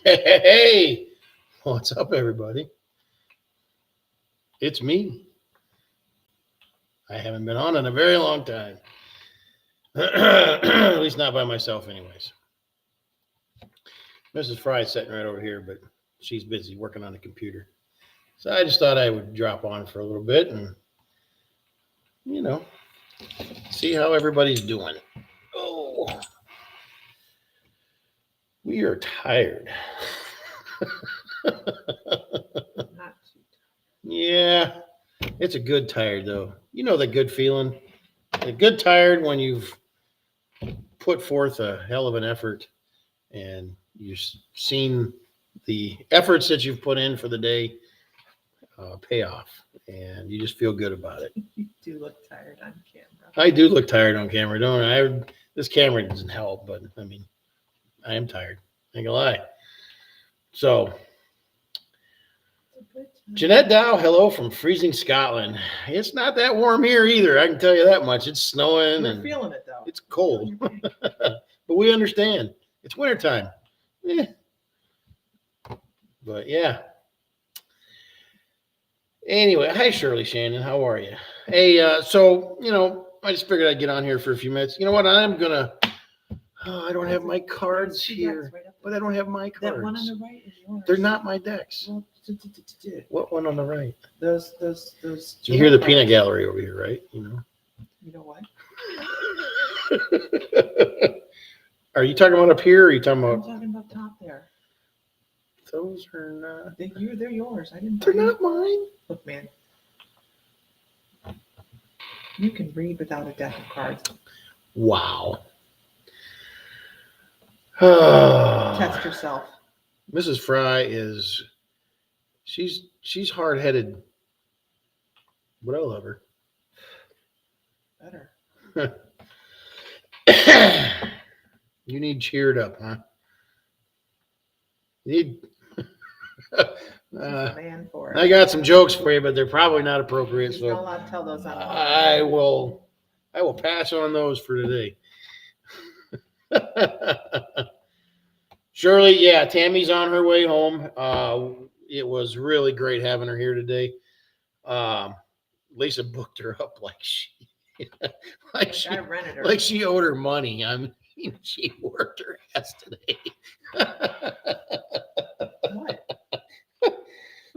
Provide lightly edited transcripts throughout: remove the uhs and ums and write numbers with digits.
Hey, what's up, everybody? It's me. I haven't been on in a very long time. At least not by myself, anyways. Mrs. Fry's sitting right over here, but she's busy working on the computer. So I just thought I would drop on for a little bit and, you know, see how everybody's doing. Oh, we are tired. Not too Yeah, it's a good tired, though. You know the good feeling? A good tired when you've put forth a hell of an effort and you've seen the efforts that you've put in for the day pay off, and you just feel good about it. You do look tired on camera. I do look tired on camera, don't I? This camera doesn't help, but I mean, I am tired. Ain't gonna lie. So, It's a good time. Jeanette Dow, hello from freezing Scotland. It's not that warm here either. I can tell you that much. It's snowing We're and feeling it though. it's cold, Feeling your pain. but we understand. It's wintertime. Eh. But yeah. Anyway, hi Shirley Shannon, how are you? Hey, so I just figured I'd get on here for a few minutes. You know what? I'm gonna. Oh, I don't have my cards There's two here, decks right up but I don't have my there. That one on cards. the right is yours. They're not my decks. Well, What one on the right? those. You hear the peanut gallery over here, right? You know what? Are you talking about up here? Or are you talking I'm about talking about top there. those? Are not. They're yours. I didn't. They're buy them. not mine. Look, man. You can read without a deck of cards. Wow. Test yourself. Mrs. Fry is she's hard headed, but I love her. Better. You need cheered up, huh? You need. She's a man for it. I got some jokes for you, but they're probably not appropriate. He's not So allowed to tell those on. I will pass on those for today. Shirley, yeah, Tammy's on her way home. It was really great having her here today. Lisa booked her up like Like I rented her. like she owed her money. I mean, she worked her ass today. What?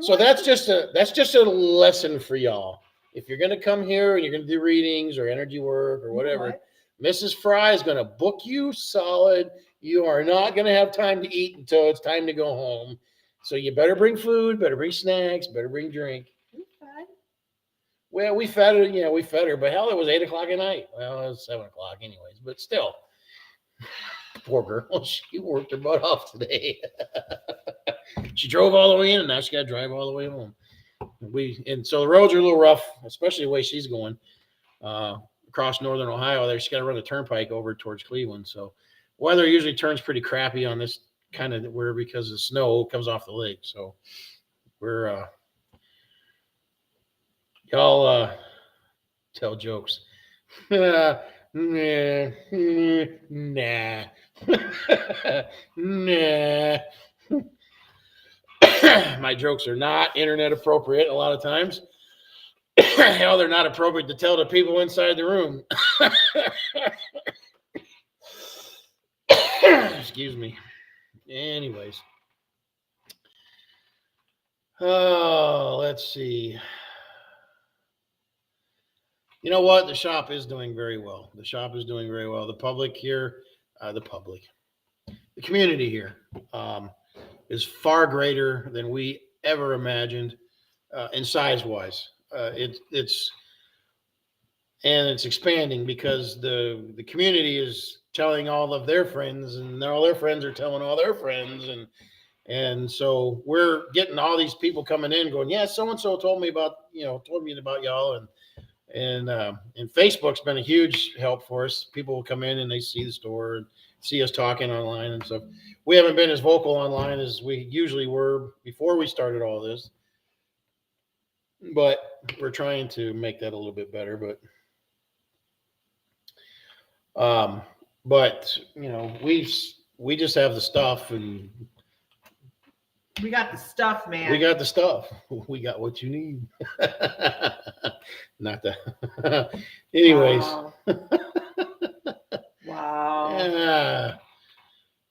So that's just a lesson for y'all. If you're gonna come here and you're gonna do readings or energy work or You know whatever, what? Mrs. Fry is gonna book you solid. You are not gonna have time to eat until it's time to go home. So you better bring food, better bring snacks, better bring drink. You fed? Well, we fed her, we fed her, but hell, it was 8 o'clock at night. Well, it was 7 o'clock anyways, but still. Poor girl, she worked her butt off today. She drove all the way in, and now she got to drive all the way home. So the roads are a little rough, especially the way she's going across northern Ohio. There, she got to run the turnpike over towards Cleveland. So weather usually turns pretty crappy on this kind of where because the snow comes off the lake. So we're y'all tell jokes. Nah. Nah. My jokes are not internet appropriate a lot of times. Hell, they're not appropriate to tell the people inside the room. Excuse me. Anyways. Oh, let's see. You know what? The shop is doing very well. The shop is doing very well. The public here, the community here is far greater than we ever imagined, in size wise. It's expanding because the community is telling all of their friends, and all their friends are telling all their friends, and so we're getting all these people coming in, going, yeah, so and so told me about y'all, and Facebook's been a huge help for us. People will come in and they see the store and see us talking online and stuff. We haven't been as vocal online as we usually were before we started all this, but we're trying to make that a little bit better. But we just have the stuff, and We got the stuff, man. We got the stuff. We got what you need. Not that. Anyways. Wow. Wow.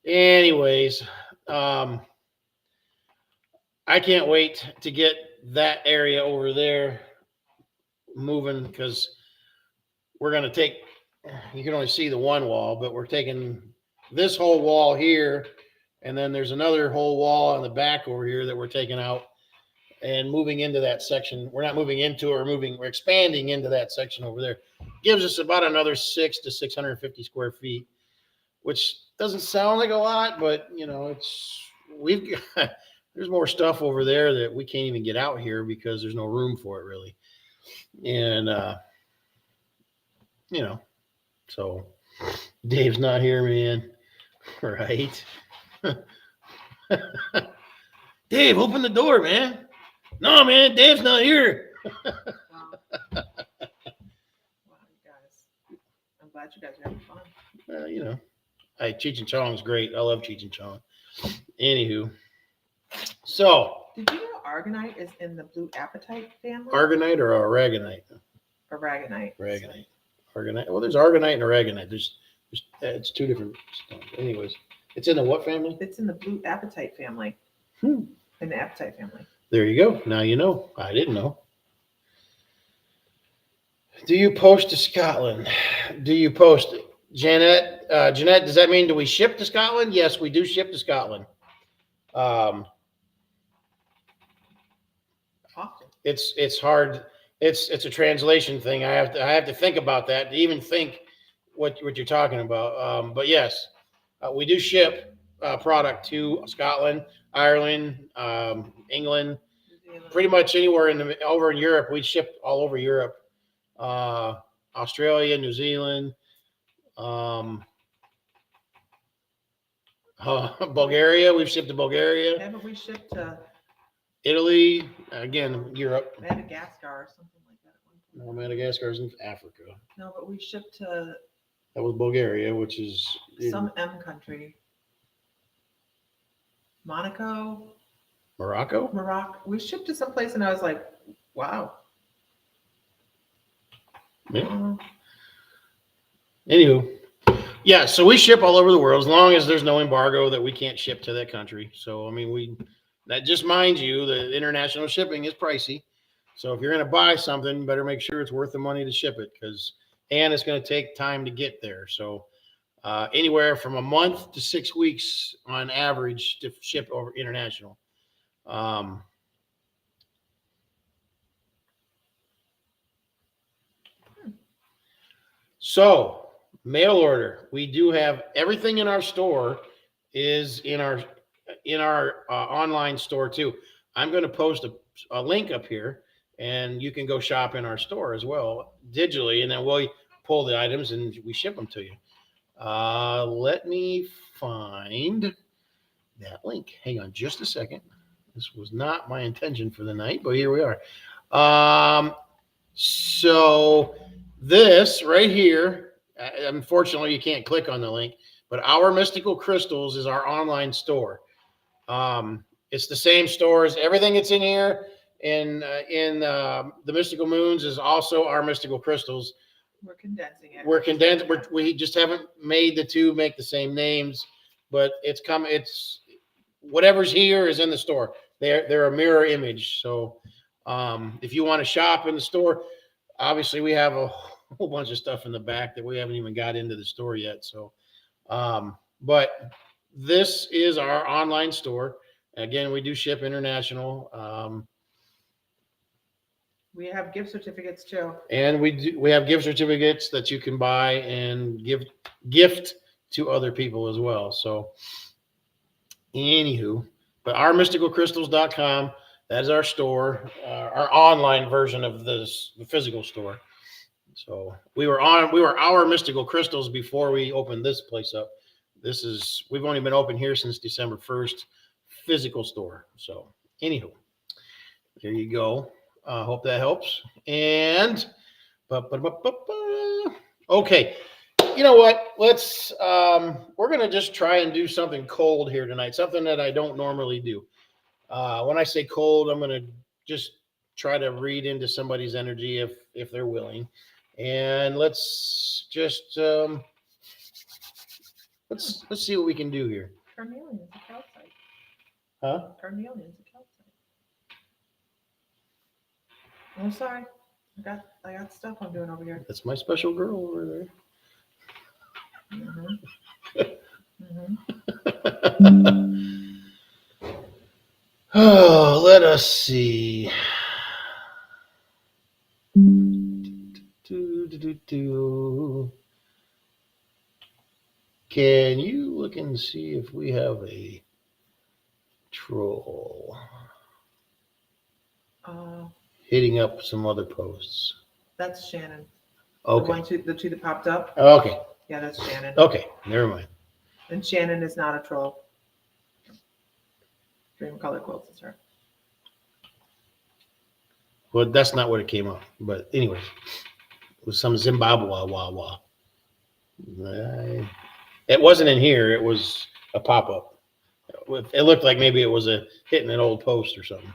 Anyways, I can't wait to get that area over there moving because we're going to take, you can only see the one wall, but we're taking this whole wall here. And then there's another whole wall on the back over here that we're taking out and moving into that section. We're not moving into or we're expanding into that section over there. Gives us about another 6 to 650 square feet, which doesn't sound like a lot, but you know, we've got, there's more stuff over there that we can't even get out here because there's no room for it really. And, you know, so Dave's not here, man. Right. Dave, open the door, man. No, man, Dave's not here. Wow. Wow, you guys. I'm glad you guys are having fun. You know, Cheech and Chong's great. I love Cheech and Chong. Anywho, so Did you know Argonite is in the blue apatite family? Argonite or aragonite? Aragonite. Aragonite. Argonite. Well, there's Argonite and aragonite. There's it's two different stuff. Anyways, it's in the what family? It's in the blue apatite family. In the apatite family. There you go. Now you know. I didn't know. Do you post to Scotland? Do you post, Jeanette? Jeanette, does that mean do we ship to Scotland? Yes, we do ship to Scotland. Often. It's hard. It's a translation thing. I have to think about that to even think what you're talking about. But yes, we do ship product to Scotland, Ireland, England, pretty much anywhere over in Europe. We ship all over Europe, Australia, New Zealand, Bulgaria. We've shipped to Bulgaria. Haven't we shipped to Italy, again, Europe. Madagascar or something like that? No, Madagascar is in Africa. No, but we shipped to That was Bulgaria, which is some M country. Monaco, Morocco. We shipped to some place and I was like, wow. Yeah. Anywho, yeah, so we ship all over the world as long as there's no embargo that we can't ship to that country. So, I mean, that just mind you, the international shipping is pricey. So if you're going to buy something, you better make sure it's worth the money to ship it and it's going to take time to get there. So anywhere from a month to 6 weeks on average to ship over international. So mail order, we do have everything in our store is in our online store too. I'm going to post a link up here and you can go shop in our store as well digitally. And then we'll pull the items and we ship them to you. Let me find that link. Hang on just a second. This was not my intention for the night, but here we are. So this right here, unfortunately, you can't click on the link, but Our Mystical Crystals is our online store. It's the same store as everything that's in here. In the Mystical Moons is also Our Mystical Crystals. We're condensing it. We're condensed. We just haven't made the two make the same names, but it's whatever's here is in the store. They're a mirror image. So if you want to shop in the store, obviously we have a whole bunch of stuff in the back that we haven't even got into the store yet. So, but this is our online store. Again, we do ship international. We have gift certificates too. And we have gift certificates that you can buy and gift to other people as well. So anywho, but ourmysticalcrystals.com, that is our store, our online version of the physical store. So we were Our Mystical Crystals before we opened this place up. We've only been open here since December 1st, physical store. So anywho, there you go. Hope that helps. And okay, you know what? Let's we're gonna just try and do something cold here tonight, something that I don't normally do. When I say cold, I'm going to just try to read into somebody's energy if they're willing. And let's just let's see what we can do here. Carnelian's a calcite. Huh? Carnelian's a calcite. I'm sorry. I got stuff I'm doing over here. That's my special girl over there. Oh, let us see. Can you look and see if we have a troll hitting up some other posts? That's Shannon. Okay. The two that popped up. Okay. Yeah, that's Shannon. Okay. Never mind. And Shannon is not a troll. Dream Color Quilts is her. Well, that's not what it came up. But anyways, it was some Zimbabwe wah. It wasn't in here. It was a pop-up. It looked like maybe it was hitting an old post or something.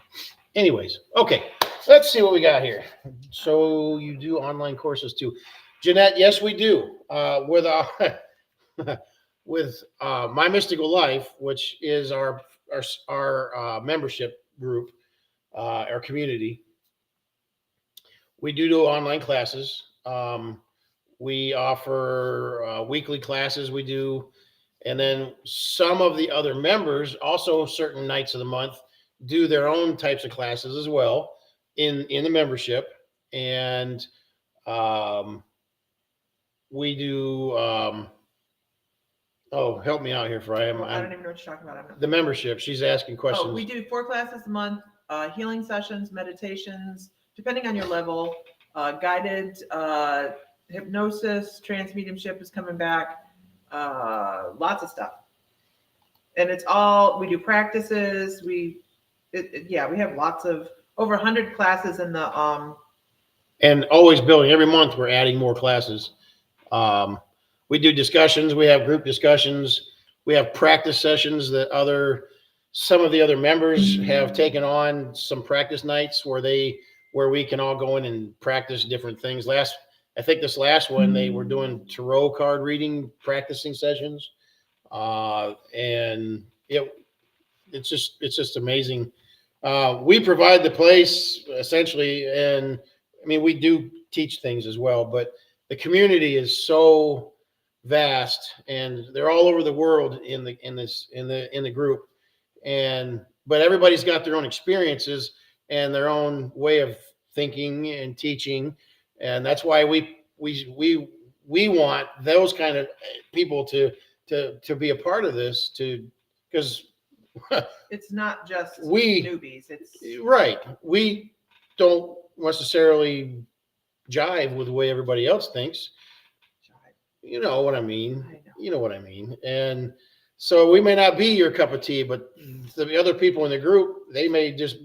Anyways, okay. Let's see what we got here. So you do online courses too. Jeanette, yes, we do. With My Mystical Life, which is our membership group, our community, we do online classes. We offer weekly classes. We do, and then some of the other members also certain nights of the month do their own types of classes as well in the membership. And we do. Oh, help me out here, Fry. I don't even know what you're talking about. The membership. She's asking questions. Oh, we do 4 classes a month, healing sessions, meditations, depending on your level, guided hypnosis, trance mediumship is coming back, lots of stuff. And it's all, we do practices. We have lots of, over 100 classes in the, and always building. Every month we're adding more classes. We do discussions. We have group discussions. We have practice sessions that some of the other members have taken on some practice nights where we can all go in and practice different things. I think this last one, they were doing tarot card reading practicing sessions. And it's just amazing. We provide the place essentially. And I mean, we do teach things as well, but the community is so vast, and they're all over the world in the group. But everybody's got their own experiences and their own way of thinking and teaching, and that's why we want those kind of people to be a part of this, because it's not just newbies. It's right. We don't necessarily jive with the way everybody else thinks. You know what I mean? You know what I mean? And so we may not be your cup of tea, but the other people in the group, they may just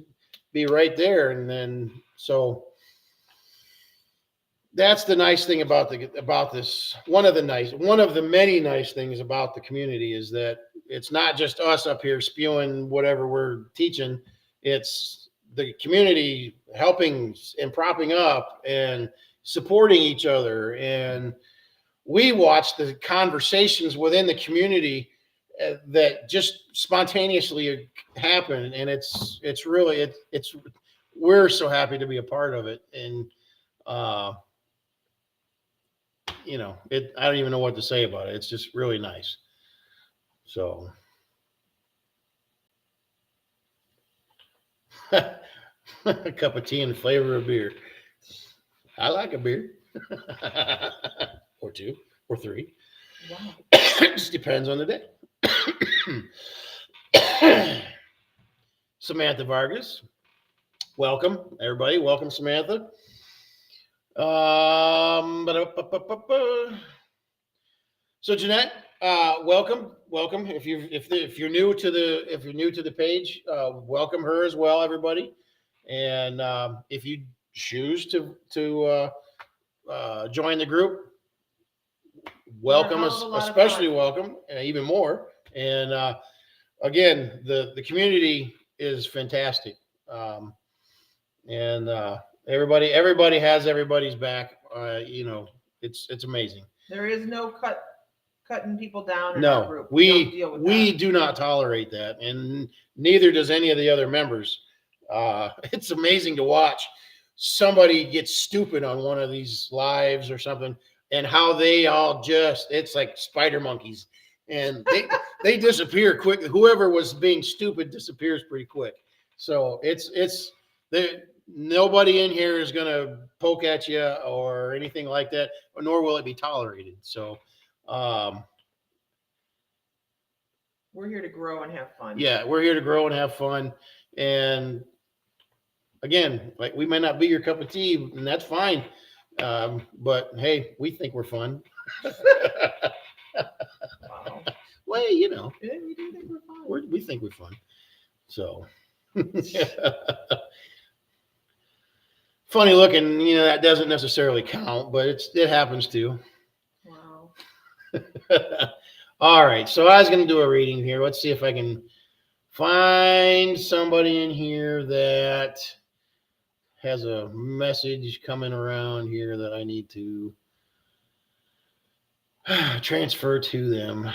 be right there. And then, so that's the nice thing about this. One of the many nice things about the community is that it's not just us up here spewing whatever we're teaching. It's the community helping and propping up and supporting each other. And we watch the conversations within the community that just spontaneously happen. And it's really, we're so happy to be a part of it. And, I don't even know what to say about it. It's just really nice. So a cup of tea and flavor of beer. I like a beer. Or 2 or 3. wow. It just depends on the day. Samantha Vargas. Welcome, everybody. Welcome, Samantha. So Jeanette, welcome. If you're new to the page, welcome her as well, everybody. And if you choose to join the group, welcome, especially welcome, even more. And again, the community is fantastic. And everybody has everybody's back. It's amazing. There is no cutting people down in our No, group. Don't we deal with we that. do not tolerate that, and neither does any of the other members. It's amazing to watch somebody get stupid on one of these lives or something, and how they all it's like spider monkeys, and they disappear quick. Whoever was being stupid disappears pretty quick. So it's there. Nobody in here is gonna poke at you or anything like that, nor will it be tolerated. So. We're here to grow and have fun. Yeah, we're here to grow and have fun. And again, like, we may not be your cup of tea, and that's fine. But hey, we think we're fun. Wow. Well, Yeah, we do think we're fun. we think we're fun. So funny looking, that doesn't necessarily count, but it happens too. Wow. All right, so I was going to do a reading here. Let's see if I can find somebody in here that has a message coming around here that I need to transfer to them.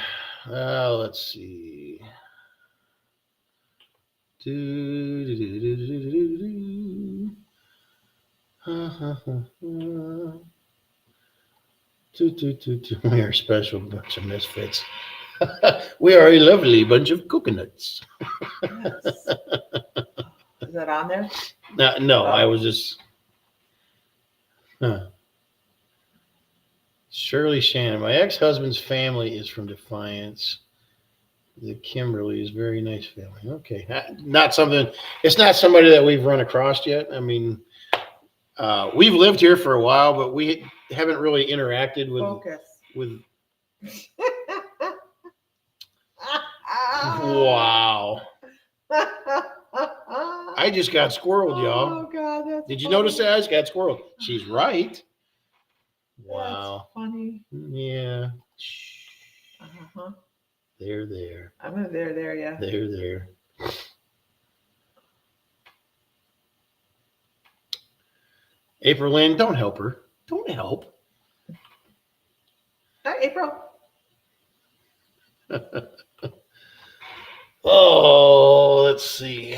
Let's see. We are a special bunch of misfits. We are a lovely bunch of coconuts. Yes. Is that on there? No, I was just. Shirley Shannon. My ex-husband's family is from Defiance. The Kimberly is very nice family. Okay, not something. It's not somebody that we've run across yet. I mean, we've lived here for a while, but we haven't really interacted Focus. with. Wow. I just got squirreled, y'all. Oh God, that's Did you funny. notice that? I just got squirreled. She's right. Wow. That's funny. Yeah. Uh-huh. There. I'm gonna there, yeah. There. April Lynn, don't help her. Don't help. Hi, April. Oh, let's see.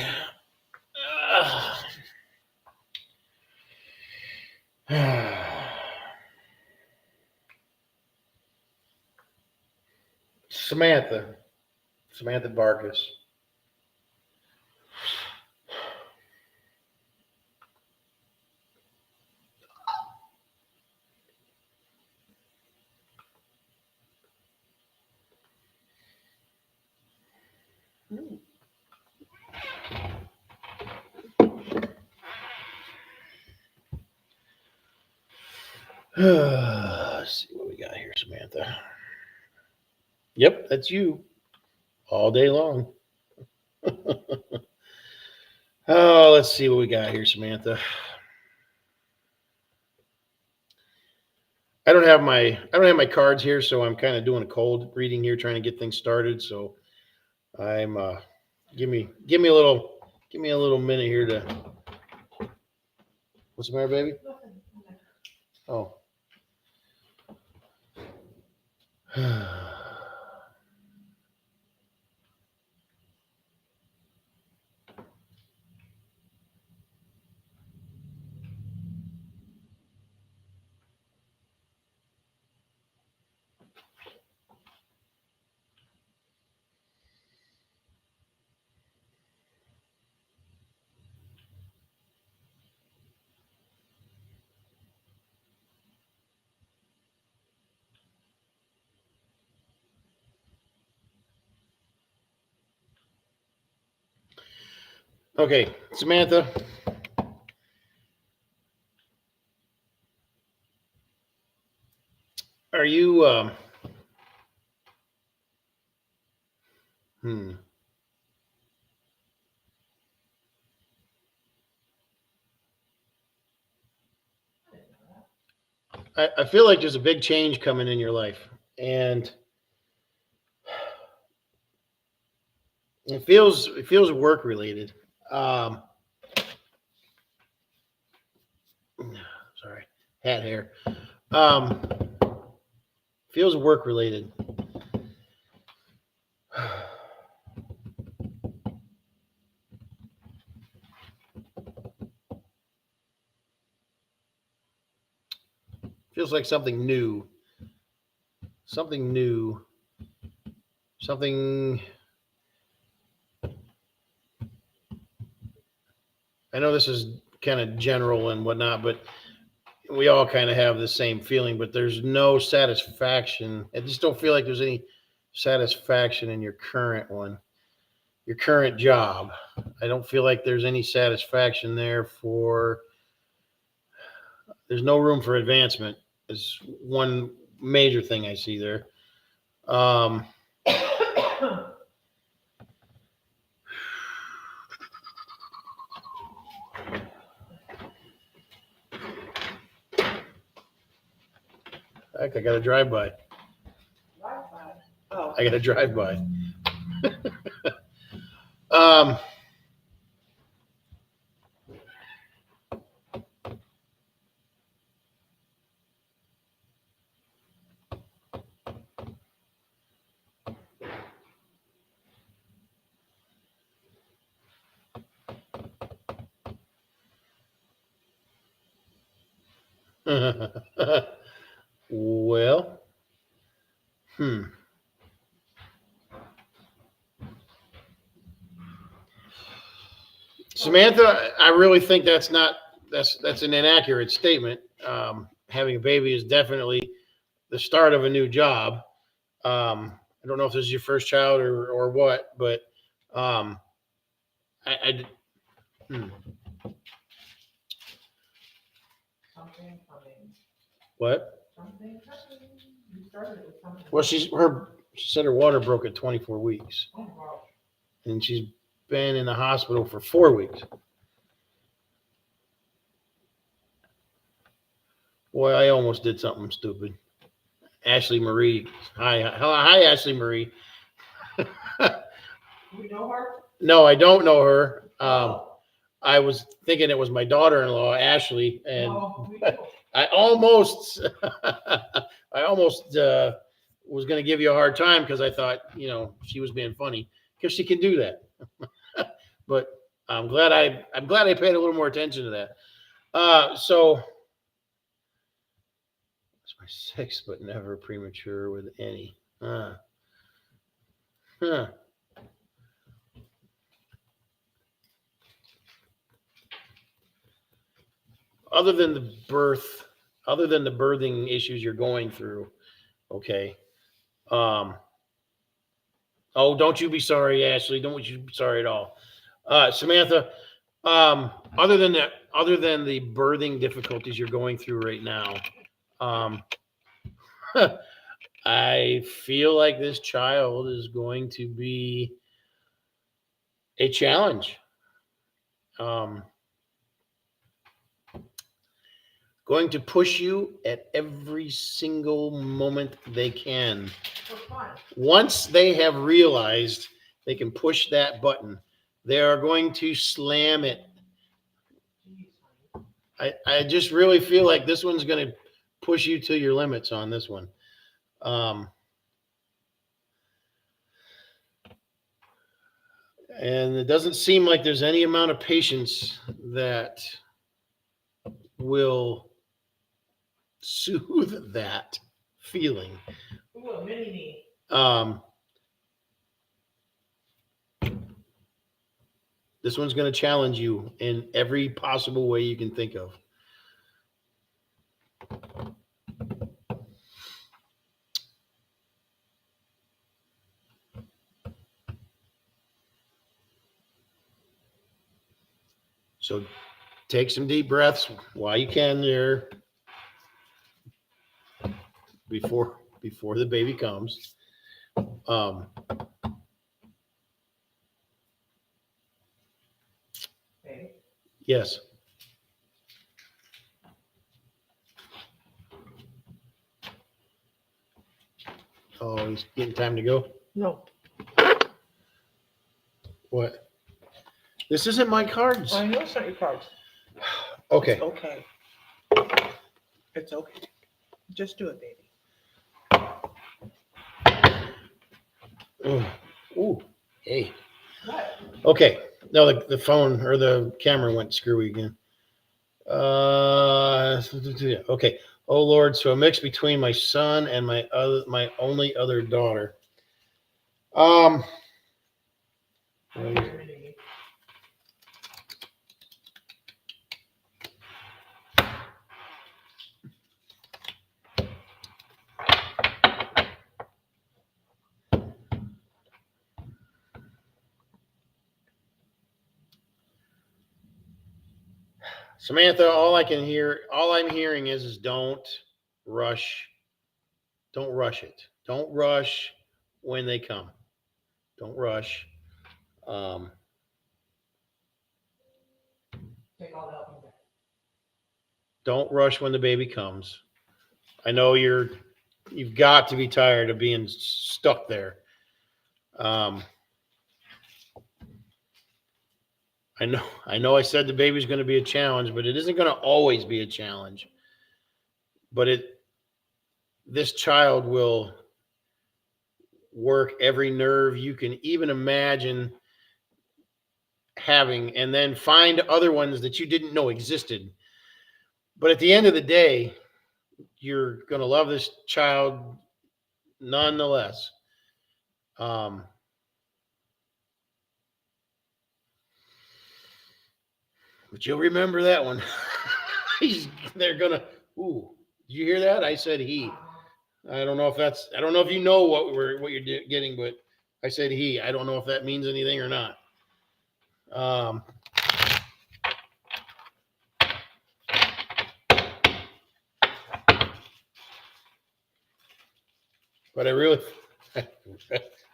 Samantha Barkus. Let's see what we got here, Samantha. Yep, that's you all day long. Oh, let's see what we got here, Samantha. I don't have my cards here, so I'm kind of doing a cold reading here, trying to get things started. So I'm give me a little minute here to. What's the matter, baby? Oh. Okay, Samantha. Are you I feel like there's a big change coming in your life, and It feels work related. Sorry, hat hair. Feels work related. Feels like something new. Something new. Something. I know this is kind of general and whatnot, but we all kind of have the same feeling, but there's no satisfaction. I just don't feel like there's any satisfaction in your current one, your current job. I don't feel like there's any satisfaction there there's no room for advancement is one major thing I see there. Heck, I got to drive by. Oh, I got to drive by. um, well, Samantha, I really think that's an inaccurate statement. Having a baby is definitely the start of a new job. I don't know if this is your first child or what, but I something coming. what? Something coming. You started with something. Well, she said her water broke at 24 weeks, Oh, wow. and she's been in the hospital for 4 weeks. Boy, I almost did something stupid. Ashley Marie, hi, Ashley Marie. We know her? No, I don't know her. Oh. I was thinking it was my daughter-in-law, Ashley, and No, we do. I almost, was going to give you a hard time because I thought, she was being funny because she can do that. But I'm glad I paid a little more attention to that. So it's my sixth, but never premature with any. Other than the birthing issues you're going through, okay. Oh, don't you be sorry, Ashley. Don't you be sorry at all. Samantha, other than the birthing difficulties you're going through right now, I feel like this child is going to be a challenge. Going to push you at every single moment they can. Once they have realized they can push that button, they are going to slam it. I just really feel like this one's going to push you to your limits on this one. And it doesn't seem like there's any amount of patience that will soothe that feeling. Ooh, a mini me. This one's going to challenge you in every possible way you can think of. So take some deep breaths while you can there before the baby comes. Okay. Yes. Oh, he's getting time to go? No. What? This isn't my cards. I know it's not your cards. Okay. It's okay. It's okay. Just do it, baby. Ooh. Hey. What? Okay. No, the phone or the camera went screwy again. Okay. Oh Lord, so a mix between my son and my only other daughter. Samantha, all I'm hearing is don't rush. Don't rush it. Don't rush when they come. Don't rush. Take all the help you Don't rush when the baby comes. I know you've got to be tired of being stuck there. I know I said the baby's going to be a challenge, but it isn't going to always be a challenge. But this child will work every nerve you can even imagine having, and then find other ones that you didn't know existed. But at the end of the day, you're going to love this child nonetheless. But you'll remember that one. They're gonna. Ooh, did you hear that? I said he. I don't know if you know what you're getting, but I said he. I don't know if that means anything or not. But I really,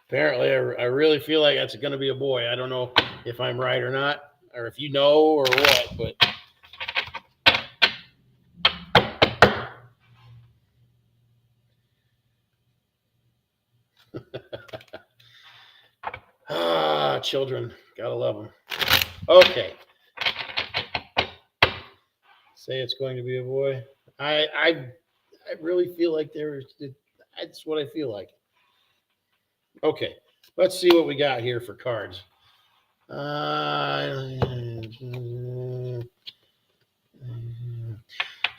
apparently, I really feel like that's going to be a boy. I don't know if I'm right or not, or if you know or what, but. Children, gotta love them. Okay. Say it's going to be a boy. I really feel like that's what I feel like. Okay, let's see what we got here for cards.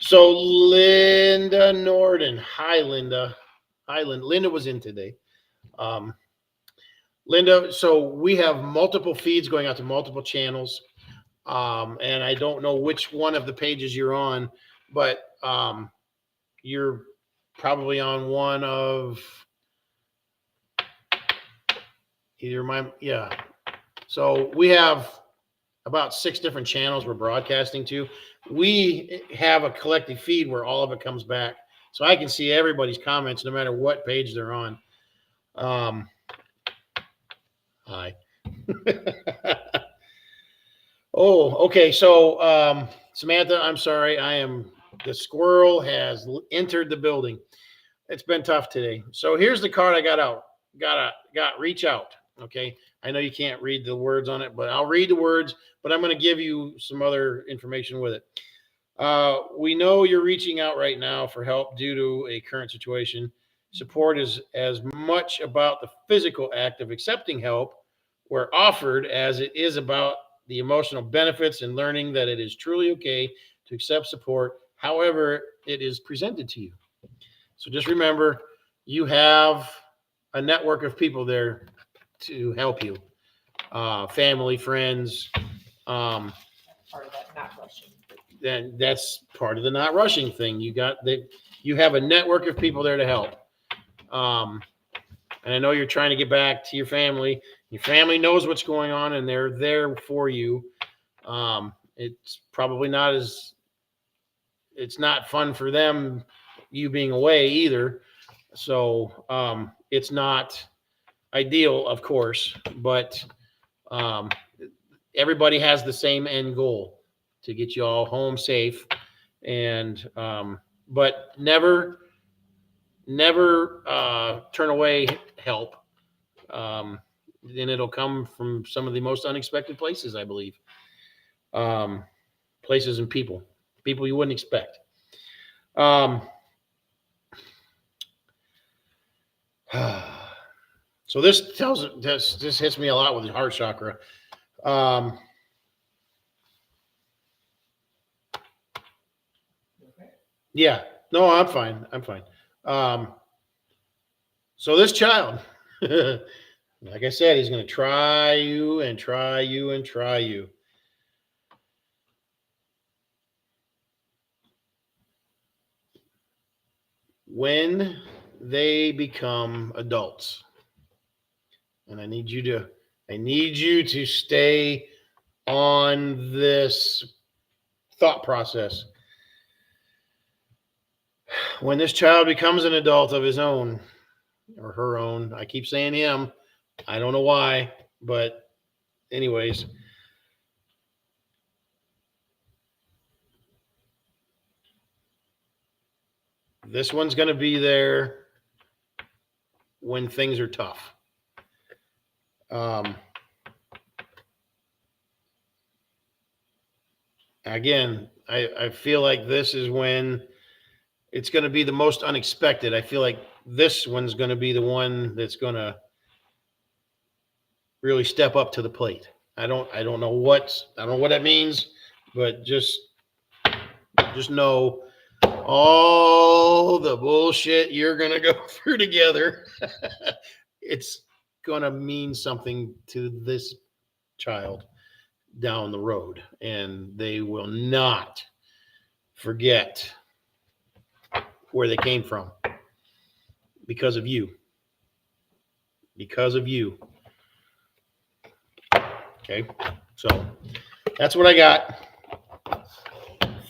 So Linda Norden. Hi, Linda. Linda was in today. Linda, so we have multiple feeds going out to multiple channels. And I don't know which one of the pages you're on, but you're probably on one of yeah. So we have about 6 different channels we're broadcasting to. We have a collective feed where all of it comes back. So I can see everybody's comments no matter what page they're on. Hi. Oh, okay. So, Samantha, I'm sorry. The squirrel has entered the building. It's been tough today. So here's the card I got out. Got reach out. Okay. I know you can't read the words on it, but I'll read the words, but I'm going to give you some other information with it. We know you're reaching out right now for help due to a current situation. Support is as much about the physical act of accepting help where offered as it is about the emotional benefits and learning that it is truly okay to accept support, however it is presented to you. So just remember, you have a network of people there to help you, family, friends. Part of that not rushing. Then that's part of the not rushing thing. You have a network of people there to help. And I know you're trying to get back to your family. Your family knows what's going on, and they're there for you. It's probably it's not fun for them, you being away either. So it's not ideal, of course, but everybody has the same end goal to get you all home safe. And but never turn away help. and it'll come from some of the most unexpected places, I believe. Places and people you wouldn't expect. So this hits me a lot with the heart chakra. Yeah, no, I'm fine. So this child, like I said, he's going to try you and try you and try you. When they become adults, and I need you to stay on this thought process. When this child becomes an adult of his own or her own, I keep saying him, I don't know why, but anyways, this one's going to be there when things are tough. Again, I feel like this is when it's going to be the most unexpected. I feel like this one's going to be the one that's going to really step up to the plate. I don't know what that means, but just know all the bullshit you're going to go through together. It's going to mean something to this child down the road, and they will not forget where they came from because of you. Okay, so that's what I got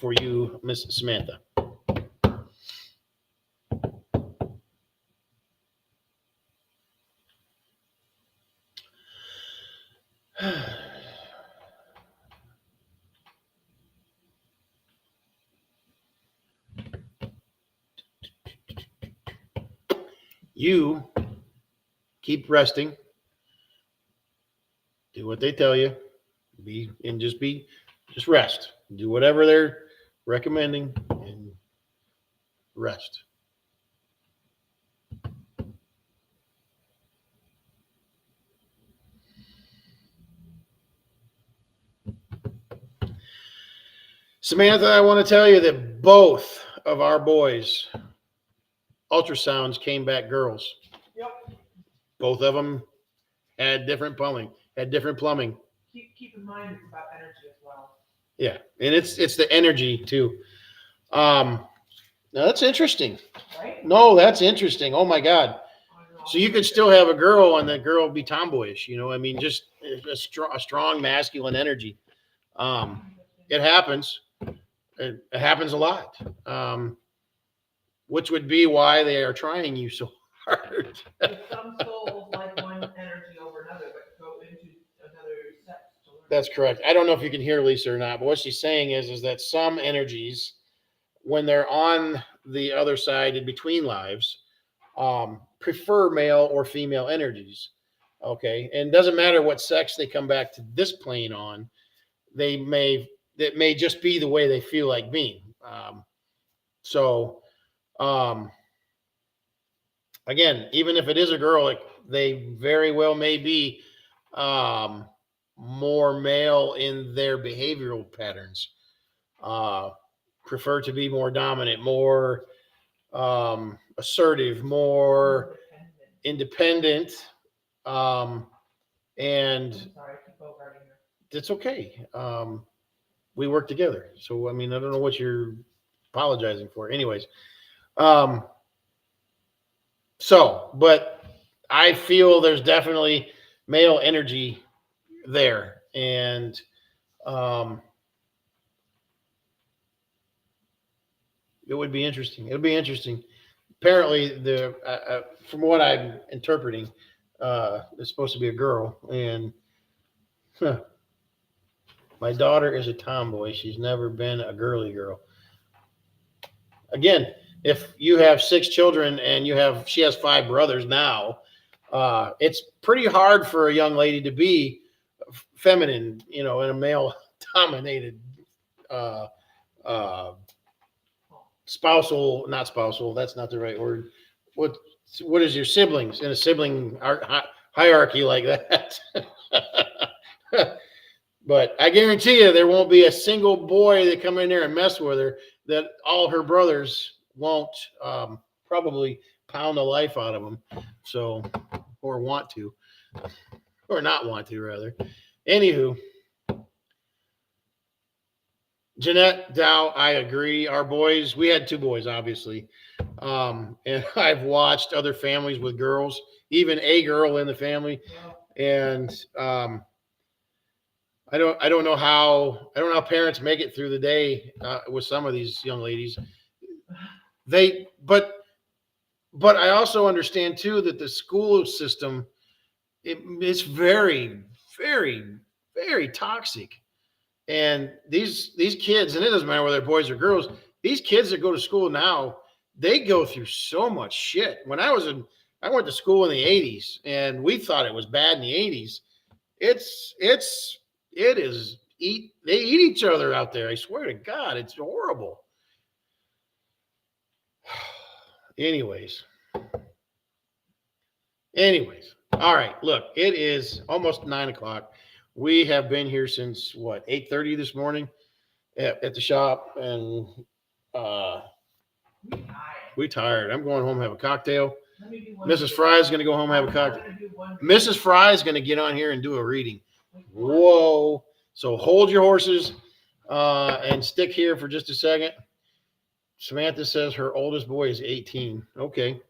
for you, Miss Samantha. You keep resting. Do what they tell you. Just rest. Do whatever they're recommending and rest. Samantha, I want to tell you that both of our boys' ultrasounds came back girls. Yep. Both of them had different plumbing. Keep in mind it's about energy as well. Yeah, and it's the energy too. Now that's interesting. Right? No, that's interesting. Oh my God. So you could still have a girl and the girl be tomboyish, I mean, just a strong masculine energy. It happens. It happens a lot. Which would be why they are trying you so hard. Some souls like one energy over another, but go into another sex to learn. That's correct. I don't know if you can hear Lisa or not, but what she's saying is that some energies, when they're on the other side in between lives, prefer male or female energies. Okay. And it doesn't matter what sex they come back to this plane on. It may just be the way they feel like being. Again, even if it is a girl, they very well may be more male in their behavioral patterns. Prefer to be more dominant, more assertive, more independent. And I'm sorry, keep bogarting her. it's okay. We work together. So, I mean, I don't know what you're apologizing for. Anyways. But I feel there's definitely male energy there. And, it would be interesting. It'll be interesting. Apparently, from what I'm interpreting, it's supposed to be a girl, and my daughter is a tomboy. She's never been a girly girl. Again, if you have 6 children and she has 5 brothers now, It's pretty hard for a young lady to be feminine, in a male dominated uh, uh, spousal, not spousal. That's not the right word. What what is your siblings in a sibling hierarchy like that? But I guarantee you, there won't be a single boy that come in there and mess with her that all her brothers won't probably pound the life out of them. So, or want to, or not want to, rather. Anywho, Jeanette Dow, I agree. Our boys, we had two boys, obviously. And I've watched other families with girls, even a girl in the family. And I don't know how parents make it through the day with some of these young ladies. But I also understand too that the school system it's very, very, very toxic. And these kids, and it doesn't matter whether they're boys or girls, these kids that go to school now, they go through so much shit. When I went to school in the 80s and we thought it was bad in the 80s. They eat each other out there. I swear to God, it's horrible. Anyways. All right, look, it is almost 9:00. We have been here since 8:30 this morning at the shop, and we tired. I'm going home and have a cocktail. Mrs. Fry is going to go home and have a cocktail. Mrs. Fry is going to get on here and do a reading. Whoa. So hold your horses and stick here for just a second. Samantha says her oldest boy is 18. Okay.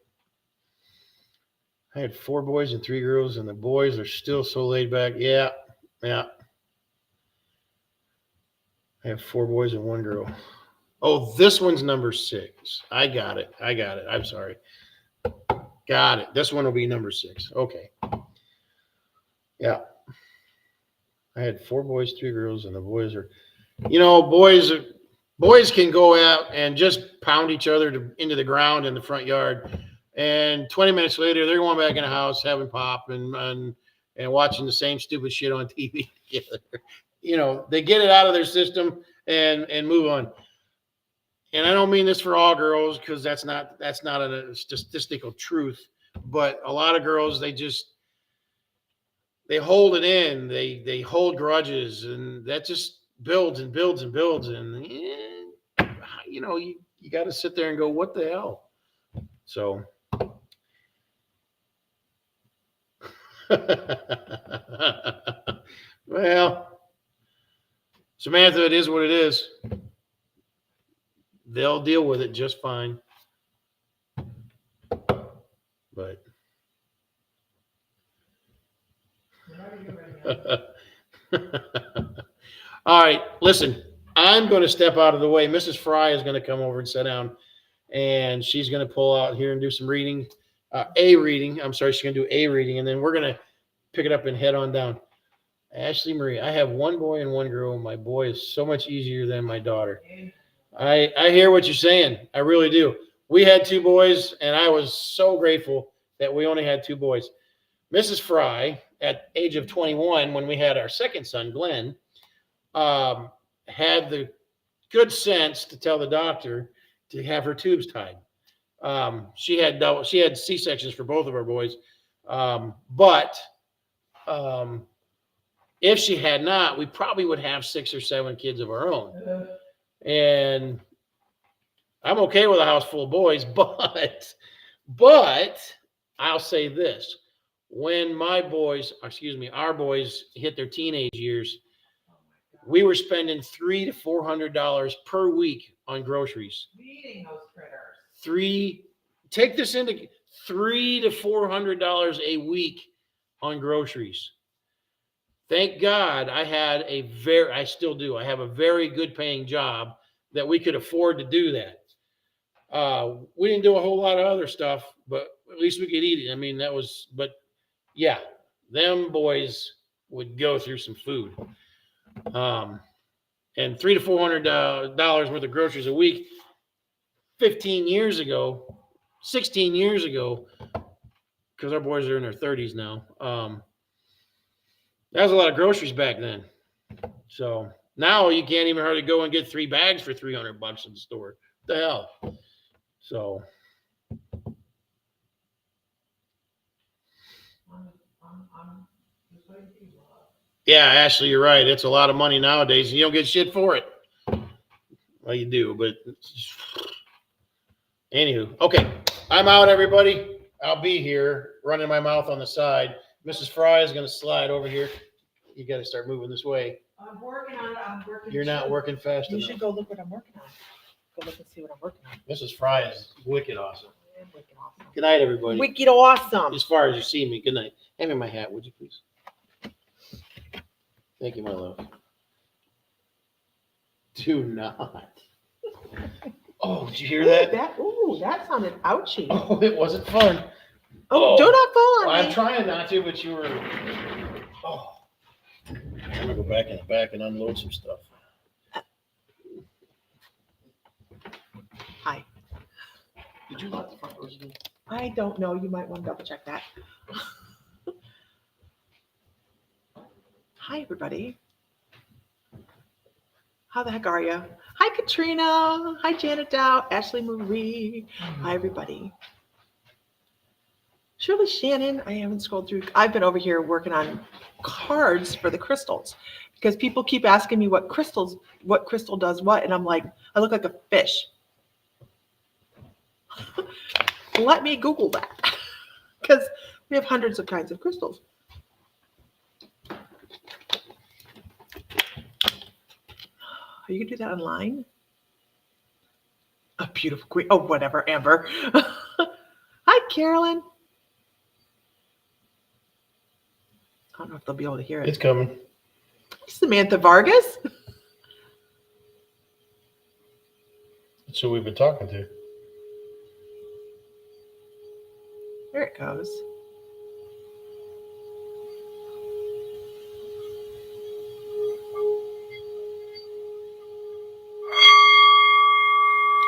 I had 4 boys and 3 girls, and the boys are still so laid back. Yeah. I have 4 boys and 1 girl. Oh, this one's number 6. I got it. I'm sorry. Got it. This one will be number 6. Okay. Yeah. I had 4 boys, 3 girls, and the boys are, boys can go out and just pound each other into the ground in the front yard. And 20 minutes later, they're going back in the house, having pop and watching the same stupid shit on TV together. They get it out of their system and move on. And I don't mean this for all girls because that's not a statistical truth. But a lot of girls, they hold it in. They hold grudges, and that just builds and builds and builds. And you got to sit there and go, what the hell? So. Well, Samantha, it is what it is. They'll deal with it just fine. But all right, listen, I'm going to step out of the way. Mrs. Fry is going to come over and sit down, and she's going to pull out here and do some reading. She's going to do a reading, and then we're going to pick it up and head on down. Ashley Marie, I have 1 boy and 1 girl. My boy is so much easier than my daughter. I hear what you're saying. I really do. We had 2 boys, and I was so grateful that we only had 2 boys. Mrs. Fry, at age of 21, when we had our second son, Glenn, had the good sense to tell the doctor to have her tubes tied. She had C-sections for both of our boys. But if she had not, we probably would have 6 or 7 kids of our own. And I'm okay with a house full of boys, but I'll say this. When our boys hit their teenage years, we were spending $300 to $400 per week on groceries. Feeding those critters. Take this into $300 to $400 a week on groceries. Thank God I still do. I have a very good paying job that we could afford to do that. We didn't do a whole lot of other stuff, but at least we could eat it. I mean, yeah, them boys would go through some food. And $300 to $400 worth of groceries a week, 16 years ago, because our boys are in their 30s now. That was a lot of groceries back then. So now you can't even hardly go and get 3 bags for $300 in the store. What the hell? So yeah, Ashley, you're right. It's a lot of money nowadays. You don't get shit for it. Well, you do, but anywho, okay. I'm out, everybody. I'll be here running my mouth on the side. Mrs. Fry is going to slide over here. You got to start moving this way. I'm working on it. I'm working. You're not working fast You enough. should go look what I'm working on. Go look and see what I'm working on. Mrs. Fry is wicked awesome. I am wicked awesome. Good night, everybody. Wicked awesome. As far as you see me, good night. Hand me my hat, would you please? Thank you, my love. Do not. Oh, did you hear that? That sounded ouchy. Oh, it wasn't fun. Oh, do not fall on I'm me. trying not to, but you were. Oh. I'm gonna go back in the back and unload some stuff. Hi. Did you lock the front doors again? I don't know. You might want to double check that. Hi, everybody. How the heck are you? Hi, Katrina. Hi, Janet Dow. Ashley Marie. Hi, everybody. Shirley Shannon. I haven't scrolled through. I've been over here working on cards for the crystals because people keep asking me what crystal does what. And I'm like, I look like a fish. Let me Google that because we have hundreds of kinds of crystals. Are you gonna do that online? A beautiful queen. Oh, whatever, Amber. Hi, Carolyn. I don't know if they'll be able to hear it. It's coming. Samantha Vargas. That's who we've been talking to. There it goes.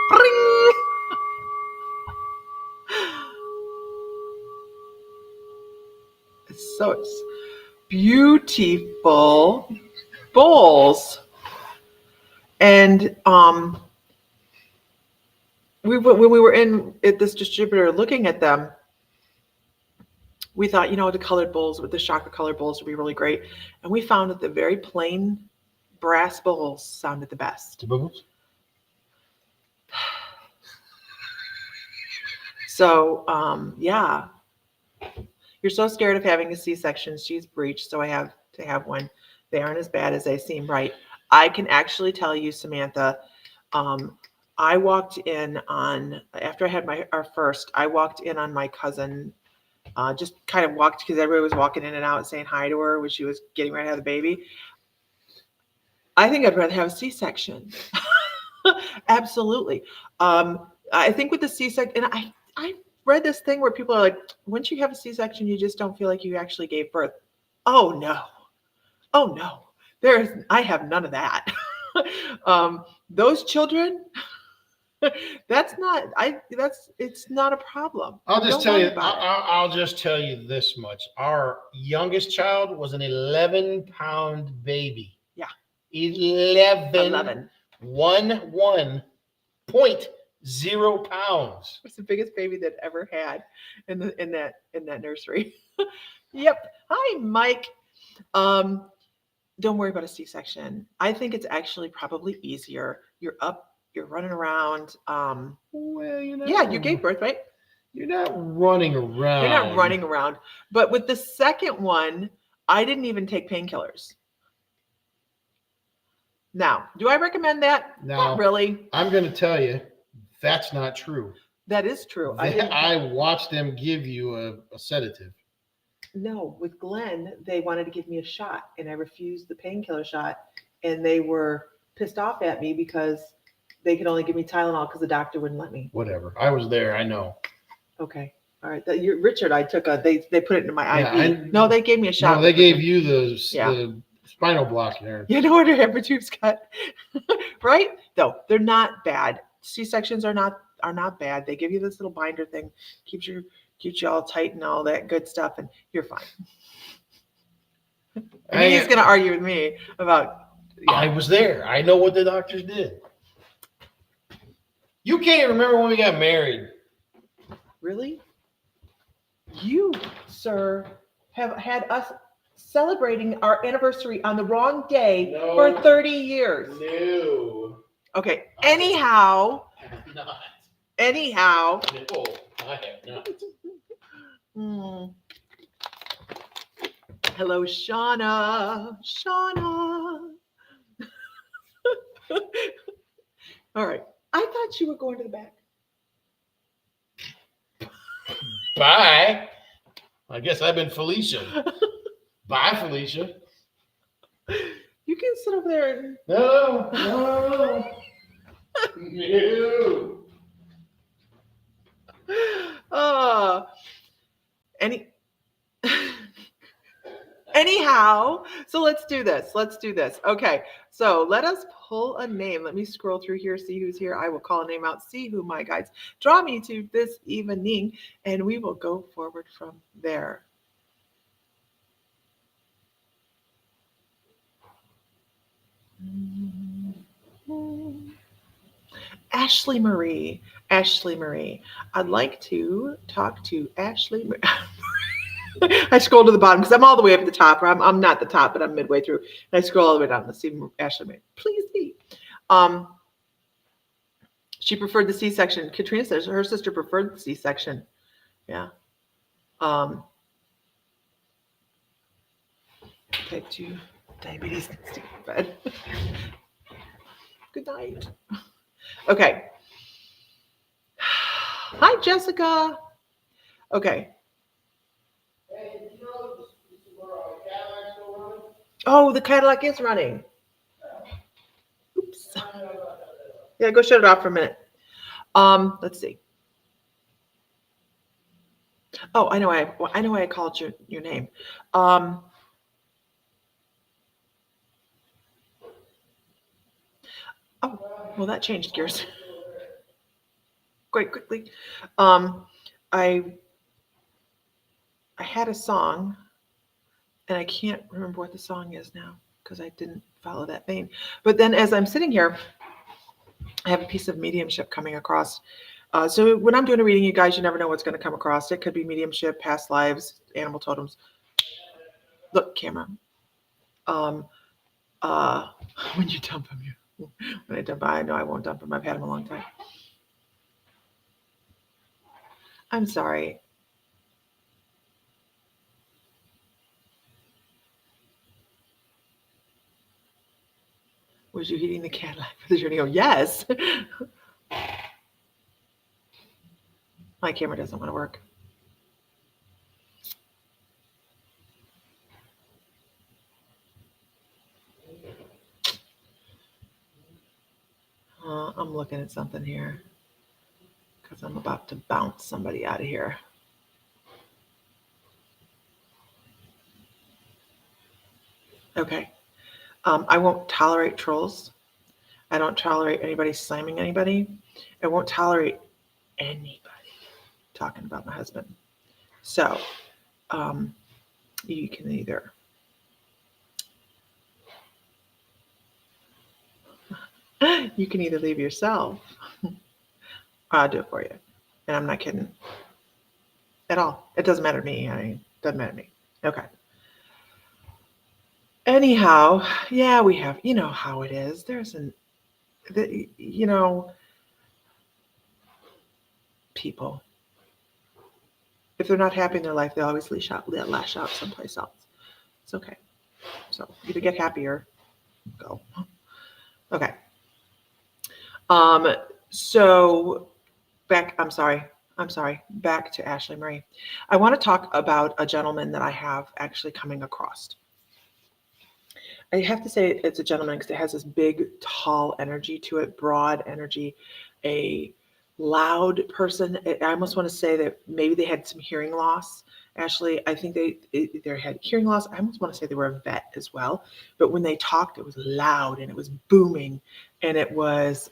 Ring! So it's beautiful bowls. And when we were in at this distributor looking at them, we thought, the colored bowls with the chocolate colored bowls would be really great. And we found that the very plain brass bowls sounded the best. The bubbles? So, yeah. You're so scared of having a C-section. She's breached, so I have to have one. They aren't as bad as they seem, right? I can actually tell you, Samantha, I walked in after I had our first, I walked in on my cousin, just kind of walked because everybody was walking in and out saying hi to her when she was getting ready to have the baby. I think I'd rather have a C-section. Absolutely. I think with the C-section, and I read this thing where people are like, once you have a C-section, you just don't feel like you actually gave birth. Oh no. I have none of that. Those children, it's not a problem. I'll just Don't tell worry you. about it. I'll just tell you this much. Our youngest child was an 11-pound baby. Yeah. 11. 11.0 pounds. It's the biggest baby that ever had in that nursery. Yep. Hi, Mike. Don't worry about a C-section. I think it's actually probably easier. You're up, you're running around. Well, Yeah, you gave birth, right? You're not running around. You're not running around. But with the second one, I didn't even take painkillers. Now, do I recommend that? No. Not really. I'm going to tell you, that's not true. That is true. I watched them give you a sedative. No, with Glenn, they wanted to give me a shot, and I refused the painkiller shot, and they were pissed off at me because they could only give me Tylenol because the doctor wouldn't let me. Whatever. I was there. I know. Okay. All right. Richard, I took they put it into my Yeah, IV. No, they gave me a shot. No, they gave you the spinal block there. You know what her hammer tube's cut, right? No, they're not bad. C-sections are not bad. They give you this little binder thing, keeps your get you all tight and all that good stuff, and you're fine. I- He's going to argue with me about. I was there. I know what the doctors did. You can't remember when we got married. Really? You, sir, have had us celebrating our anniversary on the wrong day No. for 30 years. No. Okay. Anyhow, I have not. anyhow. No, I have not. Hmm. Hello, Shauna. Shauna. All right. I thought you were going to the back. Bye. I guess I've been Felicia. Bye, Felicia. You can sit over there and No, no, no. Any anyhow, so let's do this. Let's do this. Okay. So let us pull a name. Let me scroll through here, see who's here. I will call a name out, see who my guides draw me to this evening, and we will go forward from there. Ashley Marie. Ashley Marie. I'd like to talk to Ashley Marie. I scroll to the bottom because I'm all the way up at the top. Or I'm not the top, but I'm midway through. And I scroll all the way down. Let's see Ashley Marie. Please be. She preferred the C-section. Katrina says her sister preferred the C-section. Yeah. Type 2 diabetes. Stick in bed. Good night. Okay. Hi, Jessica. Okay. Hey, you know this is where our Cadillac's still running? Oh, the Cadillac is running. Oops. Yeah, go shut it off for a minute. Let's see. Oh, I know why I called your name. Oh, well, that changed gears quite quickly. I had a song, and I can't remember what the song is now because I didn't follow that vein. But then as I'm sitting here, I have a piece of mediumship coming across. So when I'm doing a reading, you guys, you never know what's going to come across. It could be mediumship, past lives, animal totems. Look, camera. When you dump them, when I dump, I know I won't dump them. I've had them a long time. I'm sorry. Was you heating the Cadillac for the journey? Oh, yes. My camera doesn't want to work. I'm looking at something here because I'm about to bounce somebody out of here. Okay. I won't tolerate trolls. I don't tolerate anybody slamming anybody. I won't tolerate anybody talking about my husband. So you can either leave yourself or I'll do it for you. And I'm not kidding at all. It doesn't matter to me. It doesn't matter to me. Okay. Anyhow, yeah, we have, you know how it is. People, if they're not happy in their life, they always lash out someplace else. It's okay. So either get happier, go. Okay. So back to Ashley Marie. I want to talk about a gentleman that I have actually coming across. I have to say it's a gentleman because it has this big, tall energy to it, broad energy, a loud person. I almost want to say that maybe they had some hearing loss. Ashley, I think they had hearing loss. I almost want to say they were a vet as well. But when they talked, it was loud and it was booming, and it was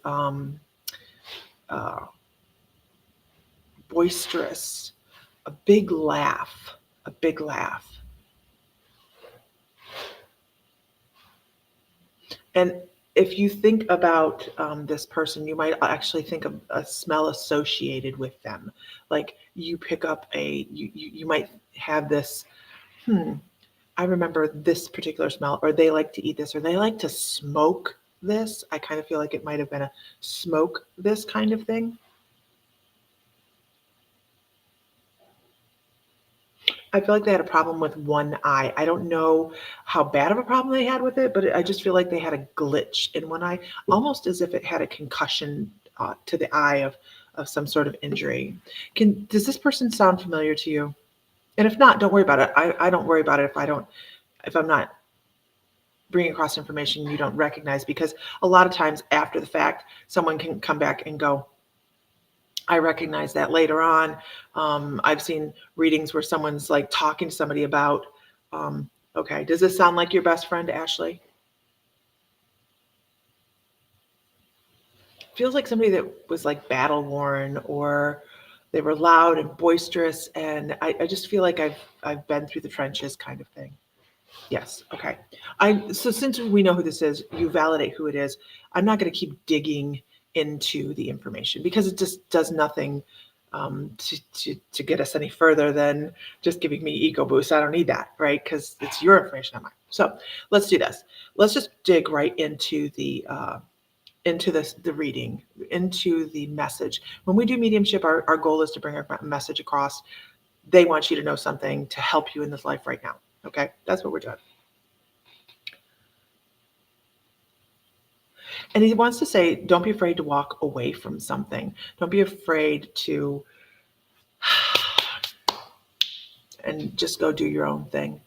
boisterous. a big laugh, a big laugh. And if you think about this person, you might actually think of a smell associated with them. Like you pick up you might have this, I remember this particular smell, or they like to eat this, or they like to smoke this. I kind of feel like it might have been a smoke this kind of thing. I feel like they had a problem with one eye. I don't know how bad of a problem they had with it, but I just feel like they had a glitch in one eye, almost as if it had a concussion to the eye of some sort of injury. Does this person sound familiar to you? And if not, don't worry about it. I don't worry about it if I'm not bringing across information you don't recognize, because a lot of times after the fact, someone can come back and go, I recognize that later on. I've seen readings where someone's like talking to somebody about, okay, does this sound like your best friend, Ashley? Feels like somebody that was like battle worn, or they were loud and boisterous. And I just feel like I've been through the trenches kind of thing. Yes. Okay. So since we know who this is, you validate who it is. I'm not going to keep digging into the information because it just does nothing to get us any further than just giving me ego boost. I don't need that, right? Because it's your information, not mine. So let's do this. Let's just dig right into the reading, into the message. When we do mediumship, our goal is to bring a message across. They want you to know something to help you in this life right now. Okay, that's what we're doing. And he wants to say, don't be afraid to walk away from something. Don't be afraid to, and just go do your own thing.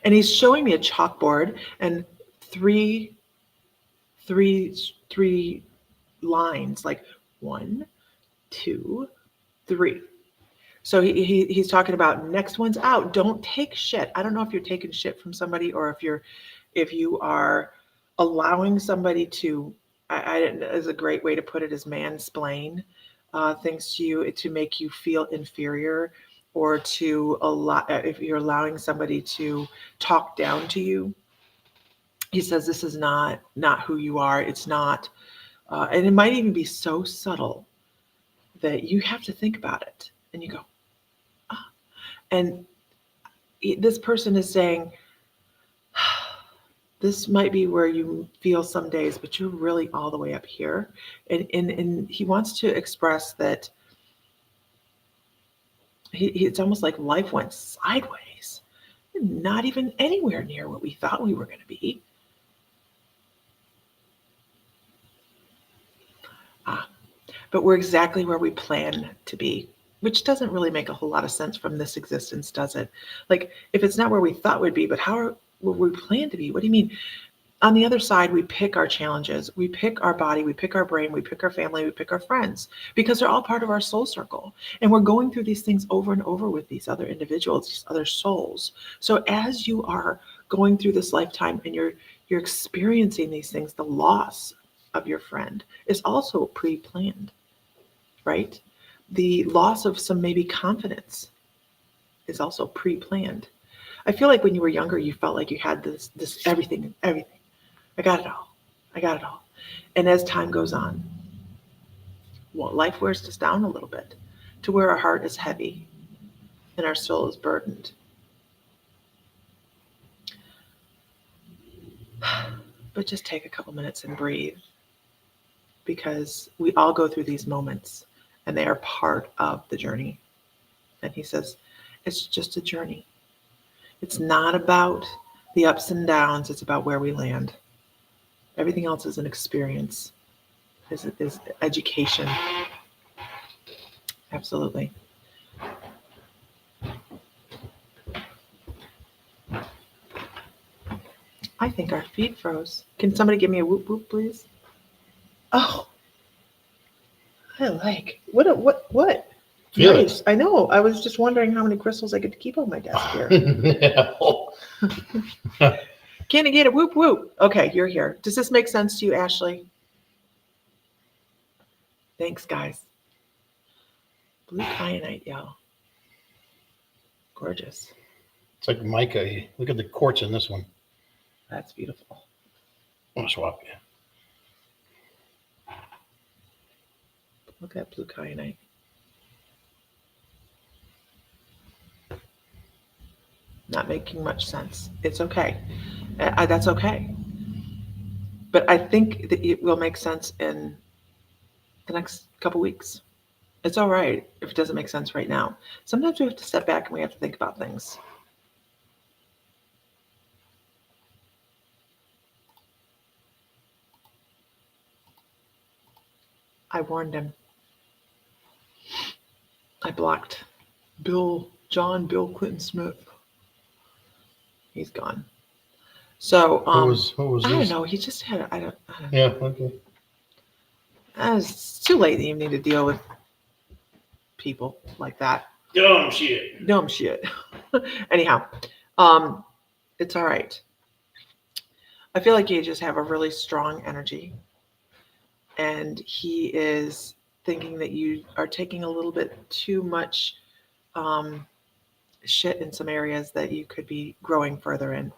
And he's showing me a chalkboard and three lines, like 1, 2, 3. So he's talking about next one's out. Don't take shit. I don't know if you're taking shit from somebody, or if you are allowing somebody to, is a great way to put it, is mansplain things to you to make you feel inferior, or to allow, if you're allowing somebody to talk down to you. He says this is not who you are. It's not, and it might even be so subtle that you have to think about it, and you go, and this person is saying, this might be where you feel some days, but you're really all the way up here. And he wants to express that it's almost like life went sideways. Not even anywhere near what we thought we were going to be. But we're exactly where we plan to be, which doesn't really make a whole lot of sense from this existence, does it? Like, if it's not where we thought we'd be, but how will we plan to be? What do you mean? On the other side, we pick our challenges, we pick our body, we pick our brain, we pick our family, we pick our friends, because they're all part of our soul circle. And we're going through these things over and over with these other individuals, these other souls. So as you are going through this lifetime and you're experiencing these things, the loss of your friend is also pre-planned, right? The loss of some maybe confidence is also pre-planned. I feel like when you were younger, you felt like you had this everything. I got it all. And as time goes on, well, life wears us down a little bit to where our heart is heavy and our soul is burdened. But just take a couple minutes and breathe, because we all go through these moments and they are part of the journey. And he says, it's just a journey. It's not about the ups and downs. It's about where we land. Everything else is an experience, is education. Absolutely. I think our feed froze. Can somebody give me a whoop whoop, please? Oh, I like. What? Feel Nice. I know. I was just wondering how many crystals I could keep on my desk here. Can I get a whoop whoop? Okay, you're here. Does this make sense to you, Ashley? Thanks, guys. Blue kyanite, y'all. Gorgeous. It's like mica. Look at the quartz in this one. That's beautiful. I'll swap you. Look at blue kyanite. Not making much sense. It's okay. That's okay. But I think that it will make sense in the next couple weeks. It's all right if it doesn't make sense right now. Sometimes we have to step back and we have to think about things. I warned him. I blocked Bill Clinton Smith. He's gone. So What was I don't this? know. He just had. I don't know. Yeah. Okay. It's too late in the evening to deal with people like that. Dumb shit. Dumb shit. Anyhow, it's all right. I feel like you just have a really strong energy, and he is thinking that you are taking a little bit too much shit in some areas that you could be growing further in.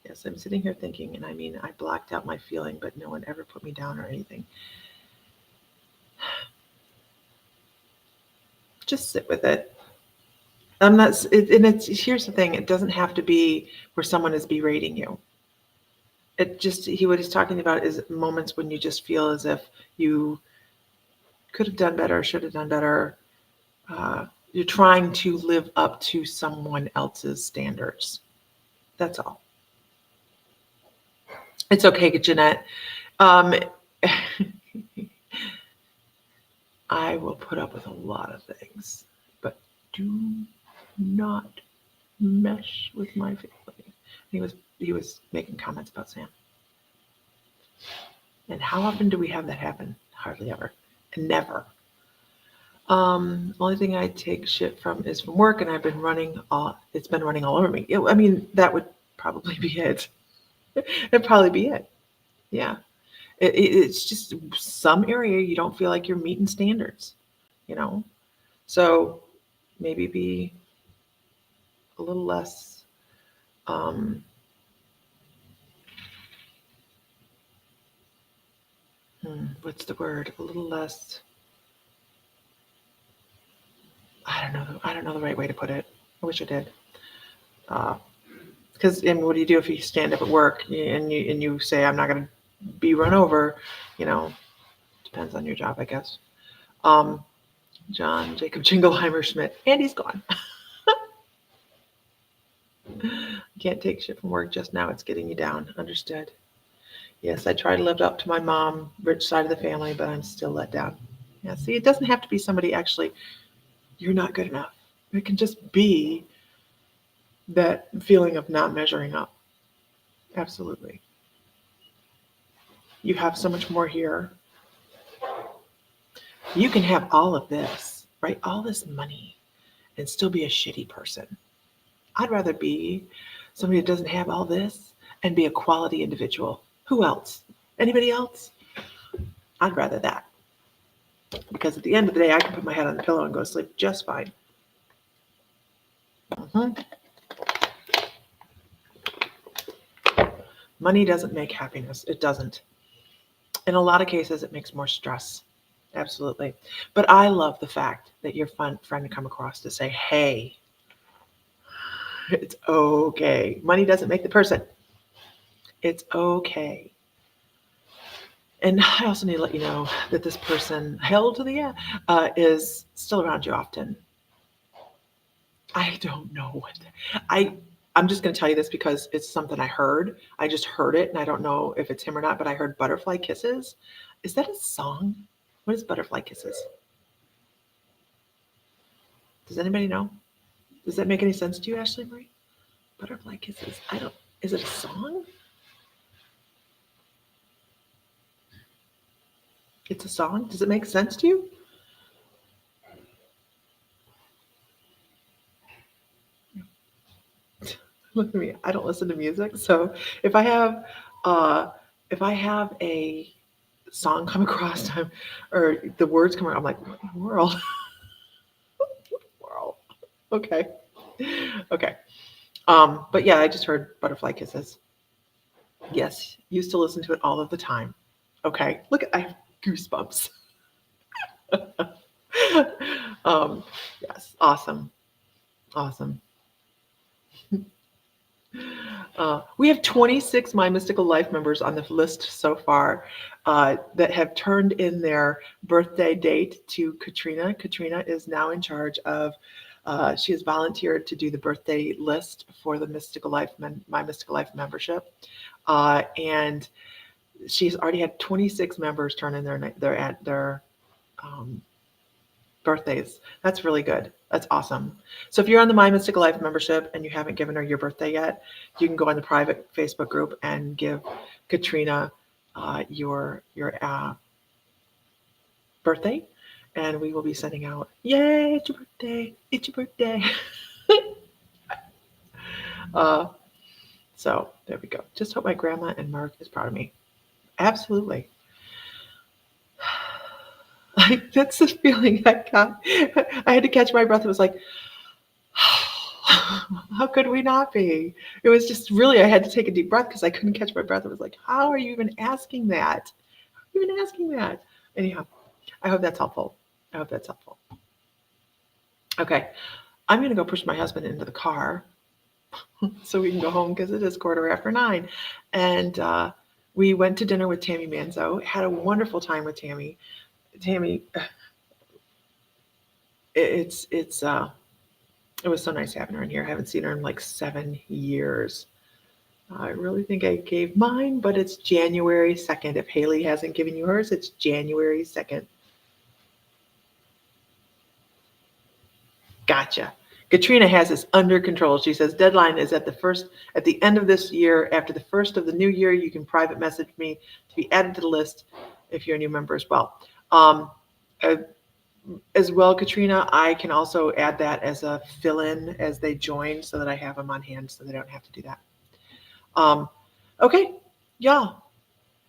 Yes, I'm sitting here thinking, and I mean, I blocked out my feeling, but no one ever put me down or anything. Just sit with it. I'm not, and it's, here's the thing, it doesn't have to be where someone is berating you. It just, what he's talking about is moments when you just feel as if you could have done better, should have done better. You're trying to live up to someone else's standards. That's all. It's okay, Jeanette. I will put up with a lot of things, but do not mess with my family. He was making comments about Sam. And how often do we have that happen? Hardly ever. Never. Only thing I take shit from is from work, and it's been running all over me. I mean, that would probably be it. It'd probably be it. Yeah. It's just some area you don't feel like you're meeting standards, So maybe be a little less what's the word? A little less. I don't know the right way to put it. I wish I did. Because what do you do if you stand up at work and you say, I'm not going to be run over? Depends on your job, I guess. John Jacob Jingleheimer Schmidt, and he's gone. Can't take shit from work just now. It's getting you down. Understood. Yes, I try to live up to my mom, rich side of the family, but I'm still let down. Yeah, see, it doesn't have to be somebody actually, you're not good enough. It can just be that feeling of not measuring up. Absolutely. You have so much more here. You can have all of this, right? All this money and still be a shitty person. I'd rather be somebody that doesn't have all this and be a quality individual. Who else? Anybody else? I'd rather that. Because at the end of the day, I can put my head on the pillow and go to sleep just fine. Money doesn't make happiness. It doesn't. In a lot of cases, it makes more stress. Absolutely. But I love the fact that your friend come across to say, hey, it's okay. Money doesn't make the person. It's okay. And I also need to let you know that this person, held to the is still around you often. I don't know what. I'm just going to tell you this because it's something I heard. I just heard it, and I don't know if it's him or not, but I heard Butterfly Kisses. Is that a song? What is Butterfly Kisses? Does anybody know? Does that make any sense to you, Ashley Marie? Butterfly Kisses. Is it a song? It's a song? Does it make sense to you? Look at me. I don't listen to music. So if I have a song come across time, or the words come. I'm like, what in the world? World. Okay. Okay. But yeah, I just heard Butterfly Kisses. Yes, used to listen to it all of the time. Okay. Look at I have goosebumps. Yes, awesome. Awesome. We have 26 My Mystical Life members on the list so far that have turned in their birthday date to Katrina. Katrina is now in charge of, she has volunteered to do the birthday list for the Mystical Life, My Mystical Life membership. And she's already had 26 members turn in their birthdays. That's really good. That's awesome. So if you're on the My Mystical Life membership and you haven't given her your birthday yet, you can go on the private Facebook group and give Katrina your birthday, and we will be sending out, yay, it's your birthday, it's your birthday. So there we go. Just hope my grandma and Mark is proud of me. Absolutely. That's the feeling I got. I had to catch my breath. It was like, how could we not be? It was just really, I had to take a deep breath because I couldn't catch my breath. It was like, how are you even asking that? How are you even asking that? Anyhow, I hope that's helpful. I hope that's helpful. Okay, I'm going to go push my husband into the car so we can go home because it is 9:15. And we went to dinner with Tammy Manzo. Had a wonderful time with Tammy. Tammy, it was so nice having her in here. I haven't seen her in like 7 years. I really think I gave mine, but it's January 2nd. If Haley hasn't given you hers, it's January 2nd. Gotcha. Katrina has this under control. She says deadline is at the end of this year. After the first of the new year, you can private message me to be added to the list if you're a new member as well. As well, Katrina, I can also add that as a fill-in as they join so that I have them on hand so they don't have to do that. Okay, y'all,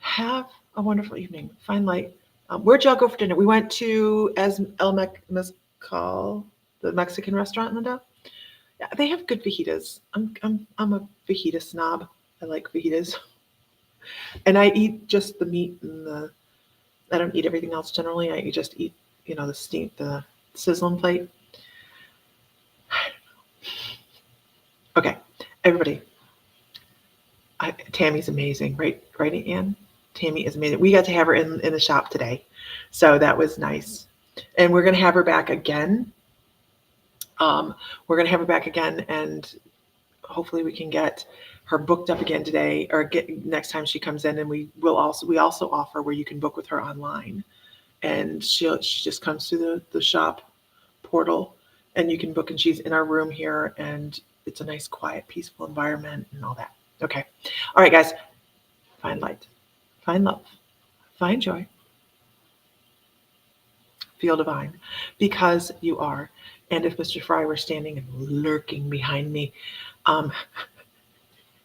have a wonderful evening. Find light. Where'd y'all go for dinner? We went to El Mezcal, the Mexican restaurant, Linda. Yeah, they have good fajitas. I'm a fajita snob. I like fajitas, and I eat just the meat and I don't eat everything else generally. I just eat, the sizzling plate. Okay, everybody. Tammy's amazing, right, Ann? Tammy is amazing. We got to have her in the shop today, so that was nice. And we're going to have her back again. We're going to have her back again, and hopefully we can get her booked up again today, or get next time she comes in. And we also offer where you can book with her online, and she just comes through the shop portal, and you can book. And she's in our room here, and it's a nice, quiet, peaceful environment, and all that. Okay, all right, guys. Find light, find love, find joy, feel divine, because you are. And if Mr. Fry were standing and lurking behind me,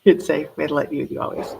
he'd say, may the light be with you always.